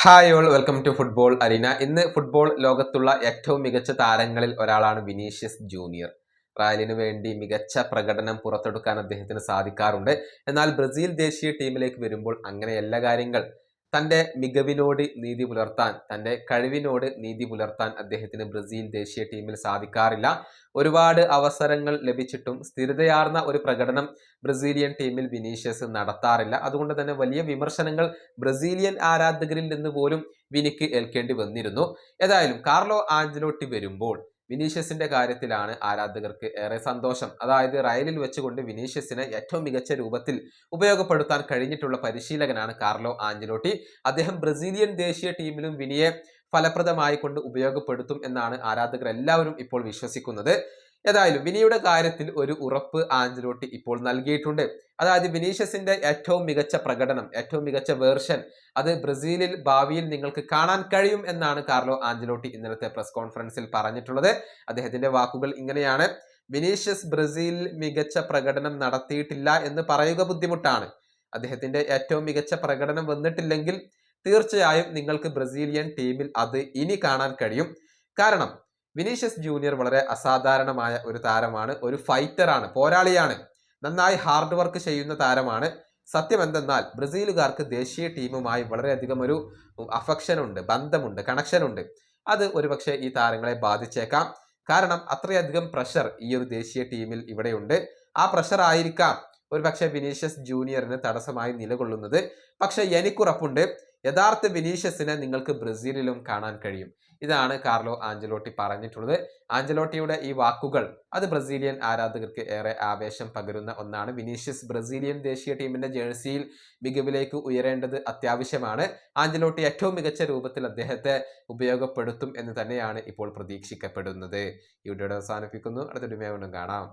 Hi all welcome to football arena. ഇന്ന് football ലോകത്തുള്ള ഏറ്റവും മികച്ച താരങ്ങളിൽ ഒരാളാണ് വിനീഷ്യസ് ജൂനിയർ. റയലിനു വേണ്ടി മികച്ച പ്രകടനം പുറത്തെടുക്കാൻ അദ്ദേഹത്തിന് സാധിക്കാറുണ്ട്. എന്നാൽ ബ്രസീൽ ദേശീയ ടീമിലേക്ക് വരുമ്പോൾ അങ്ങനെയല്ല കാര്യങ്ങൾ. തന്റെ മികവിനോട് നീതി പുലർത്താൻ, തന്റെ കഴിവിനോട് നീതി പുലർത്താൻ അദ്ദേഹത്തിന് ബ്രസീൽ ദേശീയ ടീമിൽ സാധിക്കാറില്ല. ഒരുപാട് അവസരങ്ങൾ ലഭിച്ചിട്ടും സ്ഥിരതയാർന്ന ഒരു പ്രകടനം ബ്രസീലിയൻ ടീമിൽ വിനീഷ്യസ് നടത്താറില്ല. അതുകൊണ്ട് തന്നെ വലിയ വിമർശനങ്ങൾ ബ്രസീലിയൻ ആരാധകരിൽ നിന്ന് പോലും വിനിക്ക് ഏൽക്കേണ്ടി വന്നിരുന്നു. ഏതായാലും കാർലോ ആഞ്ചലോട്ടി വരുമ്പോൾ വിനീഷ്യസിന്റെ കാര്യത്തിലാണ് ആരാധകർക്ക് ഏറെ സന്തോഷം. അതായത് റയലിൽ വെച്ചുകൊണ്ട് വിനീഷ്യസിനെ ഏറ്റവും മികച്ച രൂപത്തിൽ ഉപയോഗപ്പെടുത്താൻ കഴിഞ്ഞിട്ടുള്ള പരിശീലകനാണ് കാർലോ ആഞ്ചലോട്ടി. അദ്ദേഹം ബ്രസീലിയൻ ദേശീയ ടീമിലും വിനിയെ ഫലപ്രദമായി കൊണ്ട് ഉപയോഗപ്പെടുത്തും എന്നാണ് ആരാധകർ എല്ലാവരും ഇപ്പോൾ വിശ്വസിക്കുന്നത്. ഏതായാലും വിനിയുടെ കാര്യത്തിൽ ഒരു ഉറപ്പ് ആഞ്ചലോട്ടി ഇപ്പോൾ നൽകിയിട്ടുണ്ട്. അതായത് വിനീഷ്യസിന്റെ ഏറ്റവും മികച്ച പ്രകടനം, ഏറ്റവും മികച്ച വേർഷൻ അത് ബ്രസീലിൽ ഭാവിയിൽ നിങ്ങൾക്ക് കാണാൻ കഴിയും എന്നാണ് കാർലോ ആഞ്ചലോട്ടി ഇന്നലത്തെ പ്രസ് കോൺഫറൻസിൽ പറഞ്ഞിട്ടുള്ളത്. അദ്ദേഹത്തിന്റെ വാക്കുകൾ ഇങ്ങനെയാണ്: വിനീഷ്യസ് ബ്രസീലിൽ മികച്ച പ്രകടനം നടത്തിയിട്ടില്ല എന്ന് പറയുക ബുദ്ധിമുട്ടാണ്. അദ്ദേഹത്തിന്റെ ഏറ്റവും മികച്ച പ്രകടനം വന്നിട്ടില്ലെങ്കിൽ തീർച്ചയായും നിങ്ങൾക്ക് ബ്രസീലിയൻ ടീമിൽ അത് ഇനി കാണാൻ കഴിയും. കാരണം വിനീഷ്യസ് ജൂനിയർ വളരെ അസാധാരണമായ ഒരു താരമാണ്, ഒരു ഫൈറ്ററാണ്, പോരാളിയാണ്, നന്നായി ഹാർഡ് വർക്ക് ചെയ്യുന്ന താരമാണ്. സത്യം എന്തെന്നാൽ ബ്രസീലുകാർക്ക് ദേശീയ ടീമുമായി വളരെയധികം ഒരു അഫക്ഷൻ ഉണ്ട്, ബന്ധമുണ്ട്, കണക്ഷൻ ഉണ്ട്. അത് ഒരുപക്ഷെ ഈ താരങ്ങളെ ബാധിച്ചേക്കാം. കാരണം അത്രയധികം പ്രഷർ ഈ ഒരു ദേശീയ ടീമിൽ ഇവിടെയുണ്ട്. ആ പ്രഷർ ആയിരിക്കാം ഒരുപക്ഷെ വിനീഷ്യസ് ജൂനിയറിന് തടസ്സമായി നിലകൊള്ളുന്നത്. പക്ഷെ എനിക്കുറപ്പുണ്ട്, യഥാർത്ഥ വിനീഷ്യസിനെ നിങ്ങൾക്ക് ബ്രസീലിലും കാണാൻ കഴിയും. ഇതാണ് കാർലോ ആഞ്ചലോട്ടി പറഞ്ഞിട്ടുള്ളത്. ആഞ്ചലോട്ടിയുടെ ഈ വാക്കുകൾ അത് ബ്രസീലിയൻ ആരാധകർക്ക് ഏറെ ആവേശം പകരുന്ന ഒന്നാണ്. വിനീഷ്യസ് ബ്രസീലിയൻ ദേശീയ ടീമിന്റെ ജേഴ്സിയിൽ മികവിലേക്ക് ഉയരേണ്ടത് അത്യാവശ്യമാണ്. ആഞ്ചലോട്ടി ഏറ്റവും മികച്ച രൂപത്തിൽ അദ്ദേഹത്തെ ഉപയോഗപ്പെടുത്തും എന്ന് തന്നെയാണ് ഇപ്പോൾ പ്രതീക്ഷിക്കപ്പെടുന്നത്. ഈ വീഡിയോ അവസാനിപ്പിക്കുന്നു. അടുത്ത വീഡിയോ വീണ്ടും കാണാം.